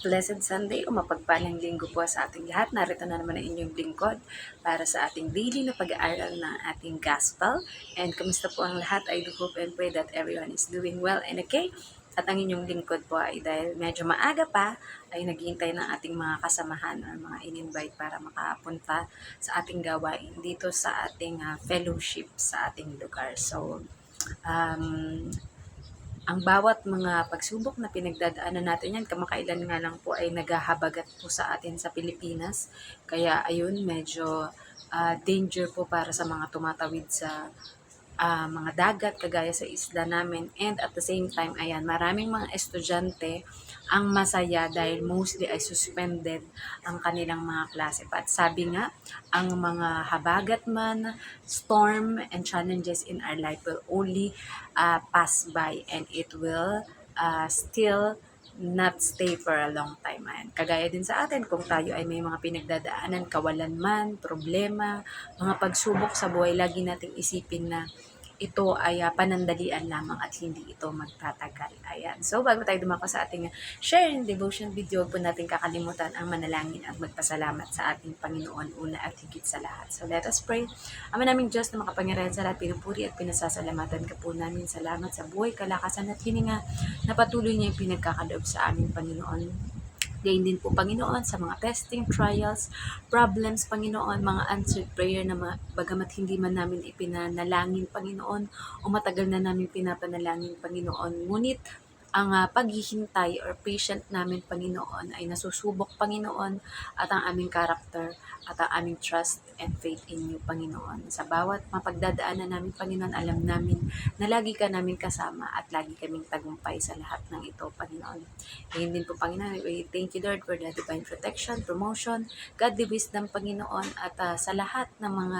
Blessed Sunday o mapagpalang linggo po sa ating lahat. Narito na naman ang inyong lingkod para sa ating daily na pag-aaral ng ating gospel. And kumusta po ang lahat? I do hope and pray that everyone is doing well and okay. At ang inyong lingkod po ay dahil medyo maaga pa, ay naghihintay ng ating mga kasamahan o mga in-invite para makapunta sa ating gawain dito sa ating fellowship sa ating lugar. So, um, ang bawat mga pagsubok na pinagdadaanan natin yan, kamakailan nga lang po ay naghahabagat po sa atin sa Pilipinas. Kaya ayun, medyo danger po para sa mga tumatawid sa mga dagat kagaya sa isla namin. And at the same time, ayan, maraming mga estudyante ang masaya dahil mostly ay suspended ang kanilang mga klase. At sabi nga, ang mga habagat man, storm and challenges in our life will only pass by and it will still not stay for a long time. Ayan. Kagaya din sa atin, kung tayo ay may mga pinagdadaanan, kawalan man, problema, mga pagsubok sa buhay, lagi nating isipin na ito ay panandalian lamang at hindi ito magtatagal. Ayan. So, bago tayo dumako sa ating sharing devotion video, huwag po natin kakalimutan ang manalangin at magpasalamat sa ating Panginoon una at higit sa lahat. So, let us pray. Ama naming Diyos na makapangyarihan sa lahat, pinupuri at pinasasalamatan ka po namin. Salamat sa buhay, kalakasan at hininga na patuloy niya yung pinagkakaloob sa aming Panginoon. Gayon din po, Panginoon, sa mga testing, trials, problems, Panginoon, mga answered prayer na bagamat hindi man namin ipinanalangin, Panginoon, o matagal na namin pinapanalangin, Panginoon. Ngunit ang paghihintay or patient namin, Panginoon, ay nasusubok, Panginoon, at ang aming character at ang aming trust and faith in you, Panginoon. Sa bawat mapagdadaanan namin, Panginoon, alam namin na lagi ka namin kasama at lagi kaming tagumpay sa lahat ng ito, Panginoon. Ngayon din po, Panginoon, we thank you, Lord, for the divine protection, promotion, godly wisdom, Panginoon, at sa lahat ng mga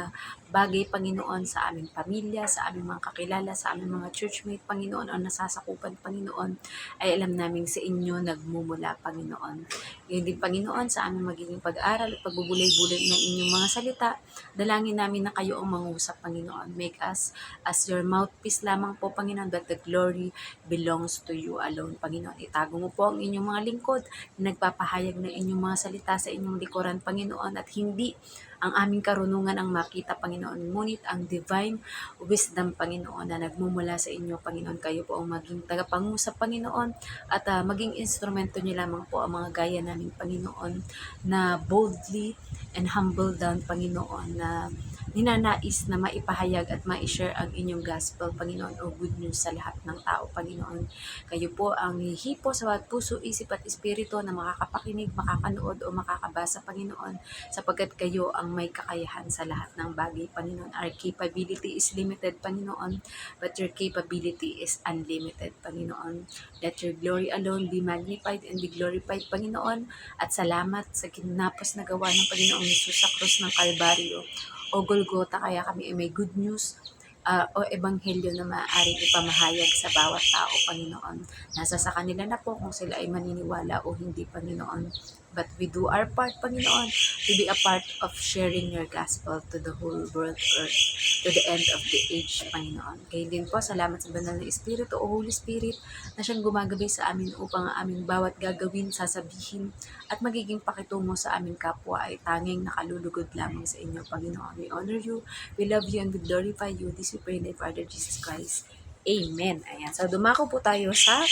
bagay, Panginoon, sa aming pamilya, sa aming mga kakilala, sa aming mga churchmate, Panginoon, o nasasakupan, Panginoon, ay alam namin sa inyo nagmumula, Panginoon. Ngayon din, Panginoon, sa aming magiging pag-aral at pagbubulay-bulay ng inyong mga salita, dalangin namin na kayo ang mangusap, Panginoon. Make us as your mouthpiece lamang po, Panginoon, that the glory belongs to you alone, Panginoon. Itago mo po ang inyong mga lingkod na nagpapahayag ng inyong mga salita sa inyong likuran, Panginoon, at hindi ang aming karunungan ang makita, Panginoon, ngunit ang divine wisdom, Panginoon, na nagmumula sa inyo, Panginoon. Kayo po ang maging tagapangusap, Panginoon, at maging instrumento niyo lamang po ang mga gaya namin, Panginoon, na boldly and humble down, Panginoon, na ninanais na maipahayag at ma-share ang inyong gospel, Panginoon, o good news sa lahat ng tao, Panginoon. Kayo po ang hihipo sa bawat puso, isip at espiritu na makakapakinig, makakanood o makakabasa, Panginoon, sapagkat kayo ang may kakayahan sa lahat ng bagay, Panginoon. Our capability is limited, Panginoon, but your capability is unlimited, Panginoon. Let your glory alone be magnified and be glorified, Panginoon, at salamat sa ginapos na gawa ng Panginoong Hesus sa krus ng Kalbaryo o Golgota, kaya kami ay may good news o ebanghelyo na maaaring ipamahayag sa bawat tao, Panginoon. Nasa sa kanila na po kung sila ay maniniwala o hindi, Panginoon. But we do our part, Panginoon, to be a part of sharing your gospel to the whole world earth, to the end of the age, Panginoon. Kaya din po, salamat sa banal na Espiritu o Holy Spirit na siyang gumagabi sa amin upang ang aming bawat gagawin, sasabihin, at magiging pakitungo sa aming kapwa ay tanging nakalulugod lamang sa inyo, Panginoon. We honor you, we love you, and we glorify you. This we pray in the Father Jesus Christ. Amen. Ayan. So, dumako po tayo sa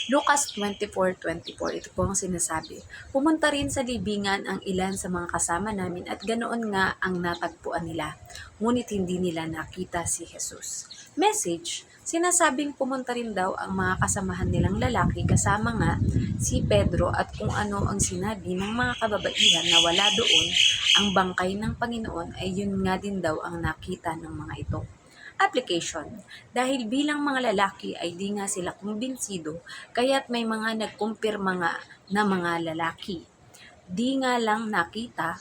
Lucas 24:24, ito po ang sinasabi. Pumunta rin sa libingan ang ilan sa mga kasama namin at ganoon nga ang natagpuan nila. Ngunit hindi nila nakita si Jesus. Message, sinasabing pumunta rin daw ang mga kasamahan nilang lalaki kasama nga si Pedro at kung ano ang sinabi ng mga kababaihan na wala doon ang bangkay ng Panginoon ay yun nga din daw ang nakita ng mga ito. Application. Dahil bilang mga lalaki ay di nga sila kumbinsido, kaya't may mga nagkumpirma nga na mga lalaki. Di nga lang nakita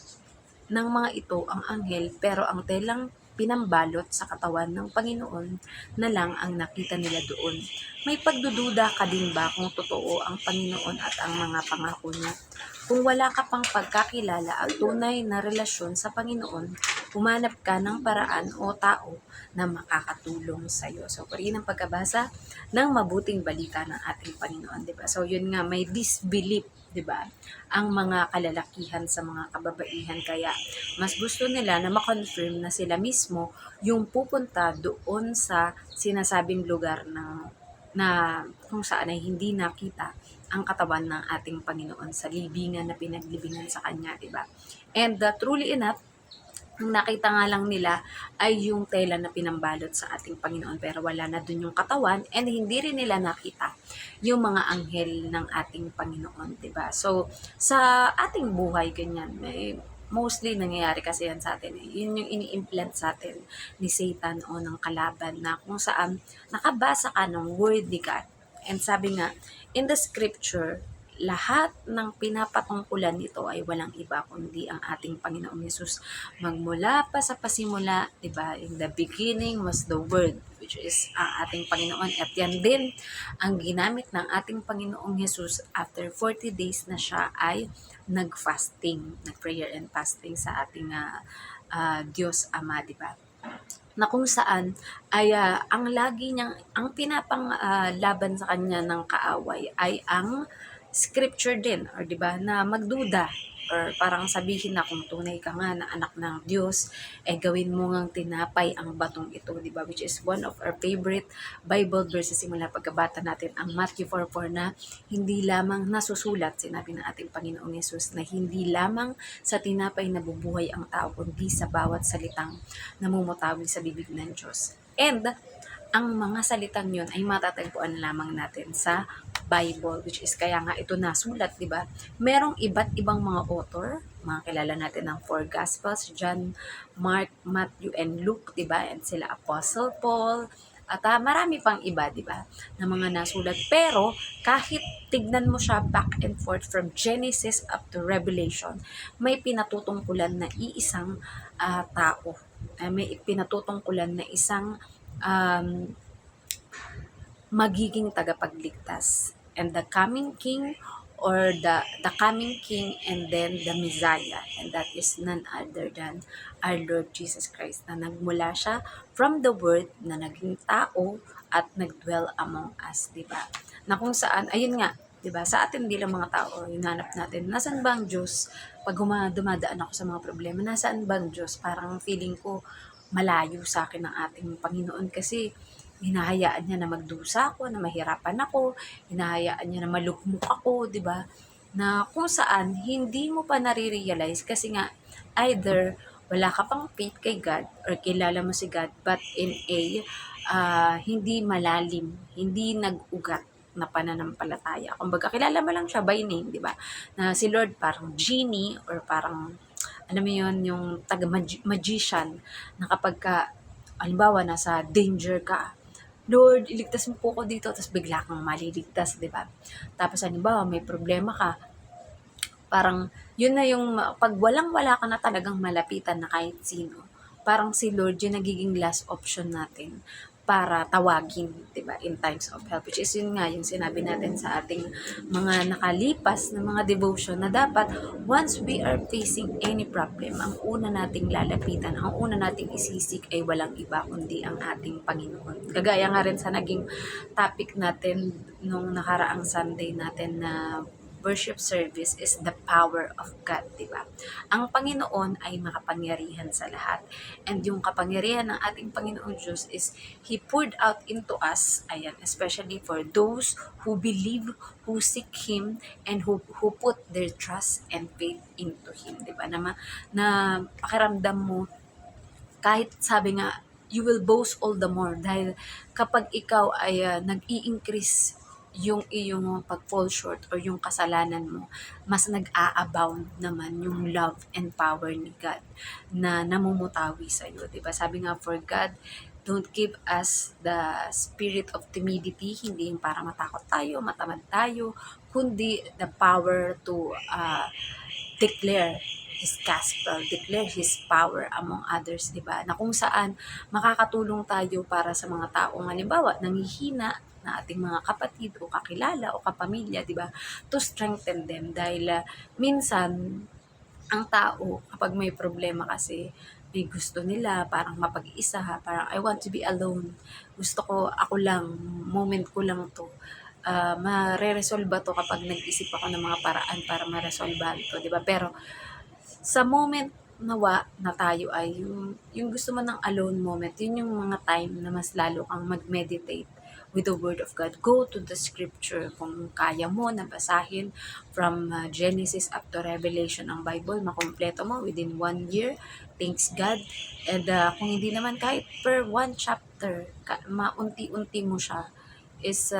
ng mga ito ang anghel, pero ang telang pinambalot sa katawan ng Panginoon na lang ang nakita nila doon. May pagdududa ka din ba kung totoo ang Panginoon at ang mga pangako niya? Kung wala ka pang pagkakilala at tunay na relasyon sa Panginoon, humanap ka ng paraan o tao na makakatulong sa iyo. So, purihin ang pagkabasa ng mabuting balita ng ating Panginoon, 'di ba? So, yun nga, may disbelief, 'di ba? Ang mga kalalakihan sa mga kababaihan, kaya mas gusto nila na ma-confirm na sila mismo yung pupunta doon sa sinasabing lugar na kung saan ay hindi nakita ang katawan ng ating Panginoon sa libingan na pinaglibingan sa Kanya, di ba? And truly enough, ang nakita nga lang nila ay yung tela na pinambalot sa ating Panginoon, pero wala na dun yung katawan, and hindi rin nila nakita yung mga anghel ng ating Panginoon, 'di ba? So sa ating buhay ganyan, may mostly nangyayari kasi yan sa atin. Yun yung ini-implant sa atin ni Satan o ng kalaban, na kung saan nakabasa ka ng word ni God. And sabi nga, in the scripture, lahat ng pinapatungkulan nito ay walang iba kundi ang ating Panginoong Yesus. Magmula pa sa pasimula, 'di ba? In the beginning was the Word, which is ang ating Panginoon. At yan din ang ginamit ng ating Panginoong Yesus after 40 days na siya ay nag-fasting, nag-prayer and fasting sa ating Diyos Ama, 'di ba? Na kung saan ay ang lagi niyang ang pinapang laban sa kanya ng kaaway ay ang scripture din, or 'di ba, na magduda, or parang sabihin na kung tunay ka nga na anak ng Diyos, eh gawin mo ngang tinapay ang batong ito, 'di ba, which is one of our favorite Bible verses simula pagkabata natin, ang Matthew 4:4, na hindi lamang nasusulat, sinabi ng ating Panginoong Yesus, na hindi lamang sa tinapay nabubuhay ang tao kundi sa bawat salitang namumutawi sa bibig ng Diyos. And ang mga salitang yun ay matatagpuan lamang natin sa Bible, which is kaya nga ito nasulat, di ba? Merong iba't ibang mga author, mga kilala natin ng four Gospels, John, Mark, Matthew, and Luke, di ba? And sila Apostle Paul, at marami pang iba, di ba, na mga nasulat. Pero kahit tignan mo siya back and forth from Genesis up to Revelation, may pinatutungkulan na iisang tao. May pinatutungkulan na isang um, magiging tagapagligtas, and the coming king, or the coming king, and then the Messiah, and that is none other than our Lord Jesus Christ, na nagmula siya from the word na naging tao at nagdwell among us, di ba? Na kung saan, ayun nga, di ba, sa atin bilang mga tao, hinanap natin, nasaan ba ang Diyos? Pag dumadaan ako sa mga problema, nasaan ba ang Diyos? Parang feeling ko malayo sa akin ng ating Panginoon, kasi hinahayaan niya na magdusa ako, na mahirapan ako, hinahayaan niya na malugmok ako, 'di ba? Na kung saan hindi mo pa nare-realize, kasi nga either wala ka pang faith kay God, or kilala mo si God but in a hindi malalim, hindi nag-ugat na pananampalataya. Kumbaga kilala mo lang siya by name, 'di ba? Na si Lord parang genie, or parang alam mo yon, yung taga-magician, na kapag ka halimbawa nasa danger ka, Lord, iligtas mo po ako dito, tapos bigla kang maliligtas, di ba? Tapos halimbawa may problema ka, parang yun na yung pag walang-wala ka na talagang malapitan na kahit sino, parang si Lord yung nagiging last option natin para tawagin, 'di ba, in times of help. Which is yun nga yung sinabi natin sa ating mga nakalipas na mga devotion, na dapat once we are facing any problem, ang una nating lalapitan, ang una nating isisik ay walang iba kundi ang ating Panginoon. Kagaya nga rin sa naging topic natin nung nakaraang Sunday natin na worship service, is the power of God, di ba? Ang Panginoon ay makapangyarihan sa lahat. And yung kapangyarihan ng ating Panginoong Diyos is He poured out into us, ayan, especially for those who believe, who seek Him, and who put their trust and faith into Him, di ba? Na pakiramdam mo, kahit sabi nga, you will boast all the more, dahil kapag ikaw ay nag-i-increase yung iyong pag-fall short or yung kasalanan mo, mas nag-a-abound naman yung love and power ni God na namumutawi sa iyo, 'di ba? Sabi nga, for God don't give us the spirit of timidity, hindi yung para matakot tayo, matamad tayo, kundi the power to declare His gospel, declare His power among others, di ba? Na kung saan makakatulong tayo para sa mga taong halimbawa nanghihina na ating mga kapatid o kakilala o kapamilya, di ba? To strengthen them dahil minsan ang tao kapag may problema kasi may gusto nila parang mapag-isa, parang I want to be alone. Gusto ko ako lang, moment ko lang 'to. Mareresolba 'to kapag nag-isip ako ng mga paraan para maresolbahan 'to, 'di ba? Pero sa moment na tayo ay yung gusto mo ng alone moment, yun yung mga time na mas lalo kang mag-meditate with the Word of God. Go to the Scripture. Kung kaya mo na basahin from Genesis up to Revelation ang Bible, makumpleto mo within 1 year, thanks God. And kung hindi naman kahit per one chapter, maunti-unti mo siya, is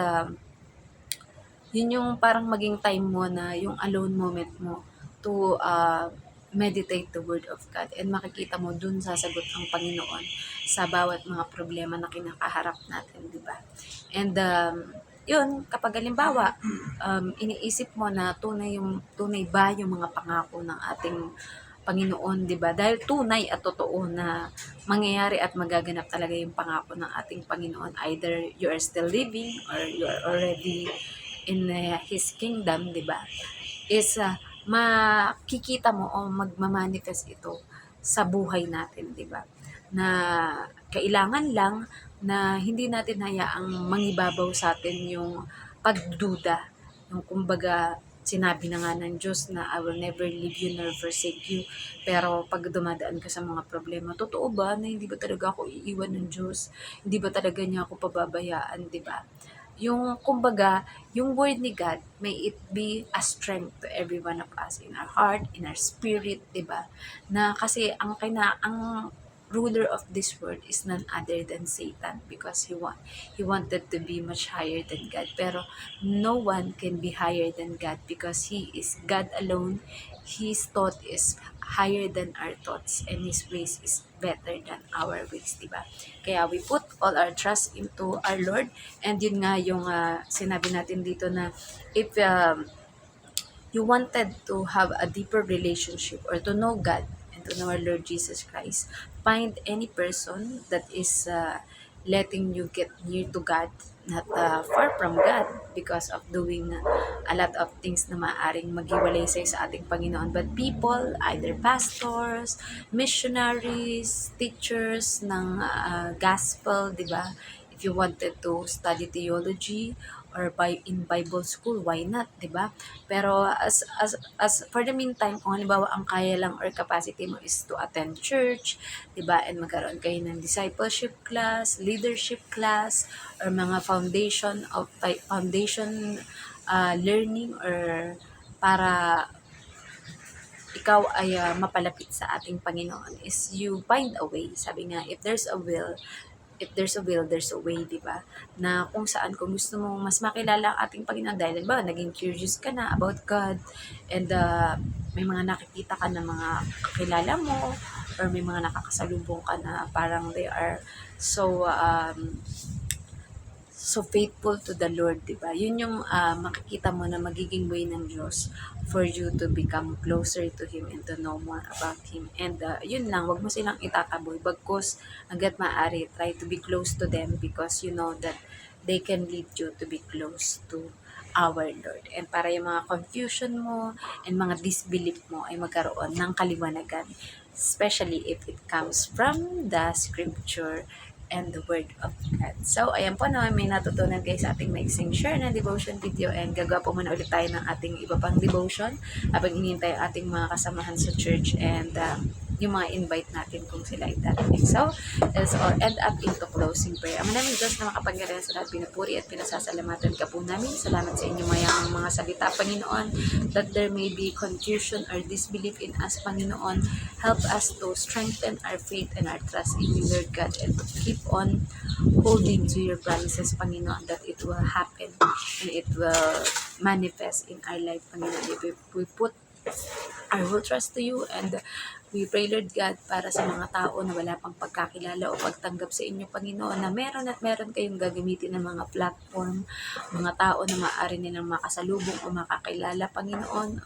yun yung parang maging time mo na yung alone moment mo to meditate the Word of God, and makikita mo dun sasagot ang Panginoon sa bawat mga problema na kinakaharap natin, di ba? And yun, kapag halimbawa, iniisip mo na tunay ba yung mga pangako ng ating Panginoon, di ba? Dahil tunay at totoo na mangyayari at magaganap talaga yung pangako ng ating Panginoon. Either you are still living or you are already in His kingdom, di ba? Is makikita mo o magmamanifest ito sa buhay natin, di ba? Na kailangan lang na hindi natin hayaang mangibabaw sa atin yung pagduda. Yung kumbaga, sinabi na nga ng Diyos na I will never leave you nor forsake you. Pero pag dumadaan ka sa mga problema, totoo ba na hindi ba talaga ako iiwan ng Diyos? Hindi ba talaga niya ako pababayaan, di ba? Yung kumbaga, yung word ni God, may it be a strength to every one of us in our heart, in our spirit, 'di ba? Na kasi ang ruler of this world is none other than Satan, because he wanted to be much higher than God. Pero no one can be higher than God because he is God alone. His thought is higher than our thoughts, and His ways is better than our ways, diba? Kaya we put all our trust into our Lord, and yun nga yung sinabi natin dito na if you wanted to have a deeper relationship or to know God and to know our Lord Jesus Christ, find any person that is letting you get near to God, not far from God because of doing a lot of things na maaaring maghiwalay sa ating Panginoon. But people, either pastors, missionaries, teachers ng gospel, di ba? If you wanted to study theology or in Bible school, why not, 'di ba? Pero as for the meantime, kung halimbawa ang kaya lang or capacity mo is to attend church, 'di ba? And magkaroon kayo ng discipleship class, leadership class, or mga foundation learning, or para ikaw ay mapalapit sa ating Panginoon, is you find a way. Sabi nga, if there's a will, there's a way, di ba? Na kung saan, kung gusto mo mas makilala ang ating Panginoon, dahil ba naging curious ka na about God, and may mga nakikita ka na mga kakilala mo, or may mga nakakasalubong ka na parang they are so faithful to the Lord, di ba? Yun yung makikita mo na magiging way ng Diyos for you to become closer to Him and to know more about Him. And yun lang, wag mo silang itataboy. Bagkus, hanggat maaari, try to be close to them because you know that they can lead you to be close to our Lord. And para yung mga confusion mo and mga disbelief mo ay magkaroon ng kaliwanagan, especially if it comes from the scripture and the Word of God. So, ayan po na may natutunan kayo sa ating maiksing share na devotion video, and gagawa po muna ulit tayo ng ating iba pang devotion habang inintay ang ating mga kasamahan sa church and yung mga invite natin kung sila ay darating. So, let's all end up into closing prayer. Ang maraming Diyos na makapangyarihan sa lahat, pinupuri at pinasasalamatan ka po namin. Salamat sa inyong mayamang mga salita, Panginoon, that there may be confusion or disbelief in us, Panginoon. Help us to strengthen our faith and our trust in you, Lord God, and to keep on holding to your promises, Panginoon, that it will happen and it will manifest in our life, Panginoon. If we put our whole trust to you, and we pray, Lord God, para sa mga tao na wala pang pagkakilala o pagtanggap sa inyo, Panginoon, na meron kayong gagamitin ng mga platform, mga tao na maaari nilang makasalubong o makakilala, Panginoon,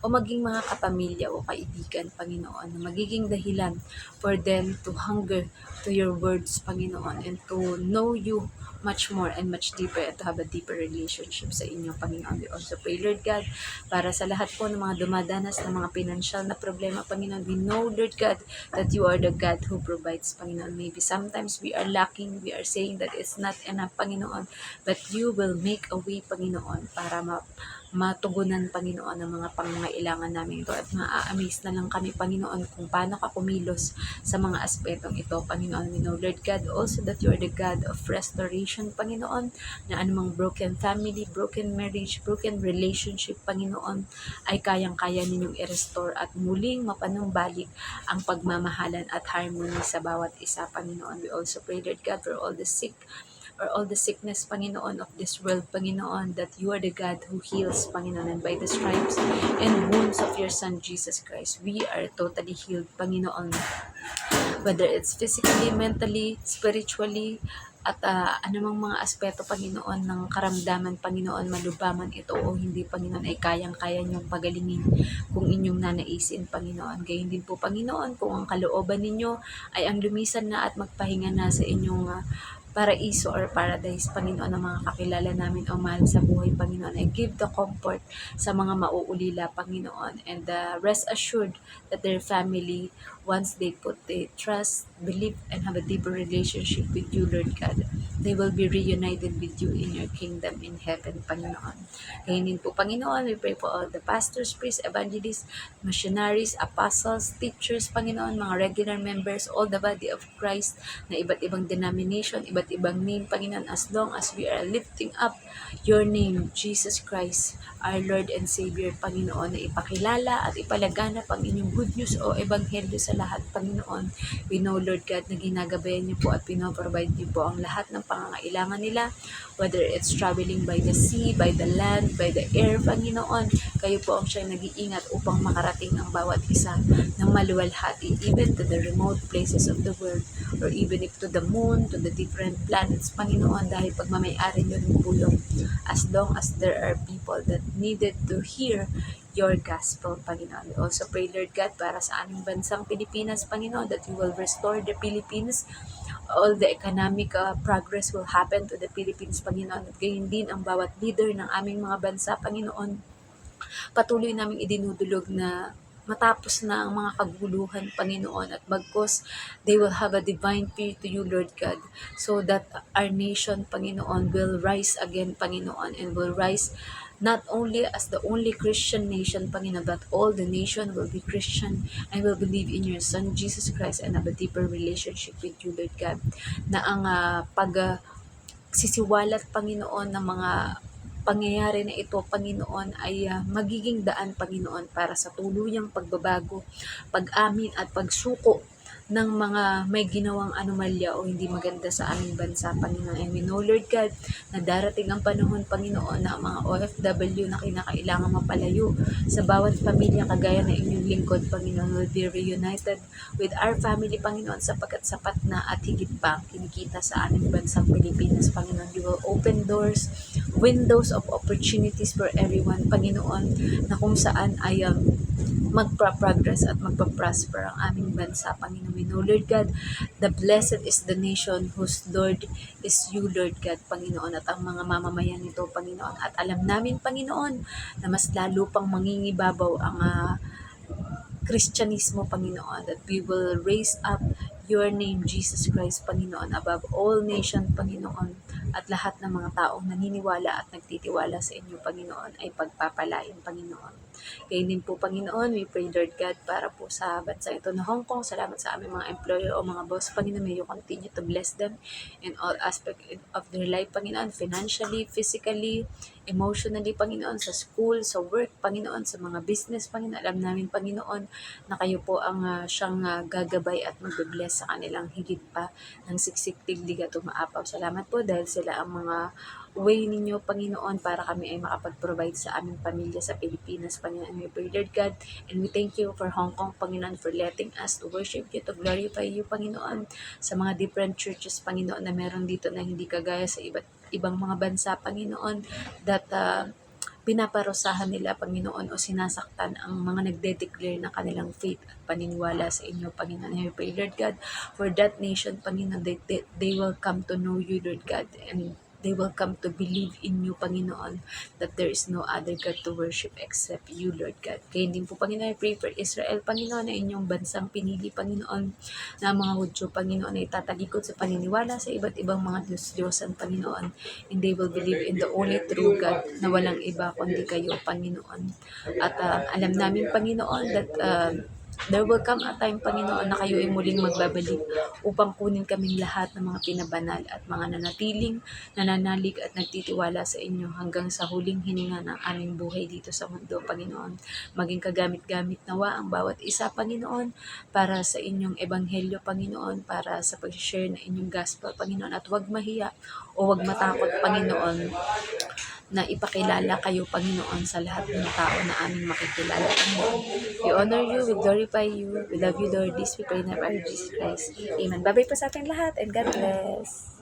o maging mga kapamilya o kaibigan, Panginoon, na magiging dahilan for them to hunger to your words, Panginoon, and to know you much more and much deeper and to have a deeper relationship sa inyo, Panginoon. We also pray, Lord God, para sa lahat po ng mga dumadanas ng mga financial na problema, Panginoon. We know, Lord God, that you are the God who provides, Panginoon. Maybe sometimes we are lacking, we are saying that it's not enough, Panginoon, but you will make a way, Panginoon, para matugunan, Panginoon, ang mga pangangailangan namin ito at maa-amaze na lang kami, Panginoon, kung paano ka kumilos sa mga aspetong ito, Panginoon. We know, Lord God, also that you are the God of restoration, Panginoon, na anumang broken family, broken marriage, broken relationship, Panginoon, ay kayang-kaya ninyong i-restore at muling mapanumbalik ang pagmamahalan at harmony sa bawat isa, Panginoon. We also pray, Lord God, for all the sick or all the sickness, Panginoon, of this world, Panginoon, that you are the God who heals, Panginoon, and by the stripes and wounds of your Son, Jesus Christ, we are totally healed, Panginoon, whether it's physically, mentally, spiritually, at anumang mga aspeto, Panginoon, ng karamdaman, Panginoon, malubaman ito o hindi, Panginoon, ay kayang-kaya niyong pagalingin kung inyong nanaisin, Panginoon. Gayon din po, Panginoon, kung ang kalooban ninyo ay ang lumisan na at magpahinga na sa inyong paraiso or paradise, Panginoon, ng mga kakilala namin o mahal sa buhay, Panginoon. I give the comfort sa mga mauulila, Panginoon, and rest assured that their family, once they put their trust, believe, and have a deeper relationship with you, Lord God, they will be reunited with you in your kingdom in heaven, Panginoon. Ngayon din po, Panginoon, we pray for all the pastors, priests, evangelists, missionaries, apostles, teachers, Panginoon, mga regular members, all the body of Christ na iba't ibang denomination, iba't ibang name, Panginoon, as long as we are lifting up your name, Jesus Christ, our Lord and Savior, Panginoon, na ipakilala at ipalaganap ang inyong good news o ebanghelyo sa lahat, Panginoon. We know, Lord God, na ginagabayan niyo po at pinoprovide niyo po ang lahat ng pangangailangan nila, whether it's traveling by the sea, by the land, by the air, Panginoon. Kayo po ang siyang nag-iingat upang makarating ang bawat isa ng maluwalhati, even to the remote places of the world, or even if to the moon, to the different planets, Panginoon, dahil pagmamayari niyo rin po yun, as long as there are people that needed to hear your gospel, Panginoon. We also pray, Lord God, para sa aming bansang Pilipinas, Panginoon, that you will restore the Philippines. All the economic progress will happen to the Philippines, Panginoon. At gayon din ang bawat leader ng aming mga bansa, Panginoon. Patuloy naming idinudulog na matapos na ang mga kaguluhan, Panginoon, at bagkos they will have a divine fear to you, Lord God, so that our nation, Panginoon, will rise again, Panginoon, and will rise not only as the only Christian nation, Panginoon, but all the nation will be Christian and will believe in your Son, Jesus Christ, and have a deeper relationship with you, Lord God, na ang sisiwalat, Panginoon, ng mga pangyayari na ito, Panginoon, ay magiging daan, Panginoon, para sa tuluyang pagbabago, pag-amin at pagsuko ng mga may ginawang anomalya o hindi maganda sa aming bansa, Panginoon. And we know, Lord God, na darating ang panahon, Panginoon, na ang mga OFW na kinakailangan mapalayo sa bawat pamilya kagaya na inyong lingkod, Panginoon, will be reunited with our family, Panginoon, sapagkat sapat na at higit pa ang kinikita sa aming bansang Pilipinas, Panginoon. You will open doors, windows of opportunities for everyone, Panginoon, na kung saan ay magpa-progress at magpa-prosper ang aming bansa, Panginoon. We know, Lord God, the blessed is the nation whose Lord is you, Lord God, Panginoon, at ang mga mamamayan nito, Panginoon. At alam namin, Panginoon, na mas lalo pang mangingibabaw ang Kristyanismo, Panginoon, that we will raise up your name, Jesus Christ, Panginoon, above all nation, Panginoon, at lahat ng mga taong naniniwala at nagtitiwala sa inyo, Panginoon, ay pagpapalain, Panginoon. Kaya din po, Panginoon, we pray, Lord God, para po sa bansa ito na Hong Kong. Salamat sa aming mga employer o mga boss, Panginoon. May you continue to bless them in all aspects of their life, Panginoon, financially, physically, emotionally, Panginoon, sa school, sa work, Panginoon, sa mga business, Panginoon. Alam namin, Panginoon, na kayo po ang siyang gagabay at magbe-bless sa kanilang higit pa ng siksik, tiglig at umaapaw. Salamat po dahil sila ang mga way ninyo, Panginoon, para kami ay makapag-provide sa aming pamilya sa Pilipinas, Panginoon. We pray, Lord God, and we thank you for Hong Kong, Panginoon, for letting us to worship you, to glorify you, Panginoon, sa mga different churches, Panginoon, na meron dito na hindi kagaya sa ibang mga bansa, Panginoon, that pinaparusahan nila, Panginoon, o sinasaktan ang mga nagde-declare ng kanilang faith at paniniwala sa inyo, Panginoon. I pray, Lord God, for that nation, Panginoon, they will come to know you, Lord God, and they will come to believe in you, Panginoon, that there is no other God to worship except you, Lord God. Kaya din po, Panginoon, I pray for Israel, Panginoon, na inyong bansang pinili, Panginoon, na mga Hudyo, Panginoon, ay tatalikod sa paniniwala sa iba't ibang mga Diyos-Diyosan, Panginoon, and they will believe in the only true God na walang iba kundi kayo, Panginoon. At alam namin, Panginoon, that there will come a time, Panginoon, na kayo ay muling magbabalik upang kunin kaming lahat ng mga pinabanal at mga nanatiling, nananalig at nagtitiwala sa inyo hanggang sa huling hininga ng aming buhay dito sa mundo, Panginoon. Maging kagamit-gamit nawa ang bawat isa, Panginoon, para sa inyong ebanghelyo, Panginoon, para sa pag-share ng inyong gospel, Panginoon, at huwag mahiya o huwag matakot, Panginoon, na ipakilala kayo, Panginoon, sa lahat ng tao na aming makikilala, Panginoon. We honor you, we glorify you, we love you, Lord. This we pray in our Jesus Christ. Amen. Bye-bye po sa ating lahat and God bless.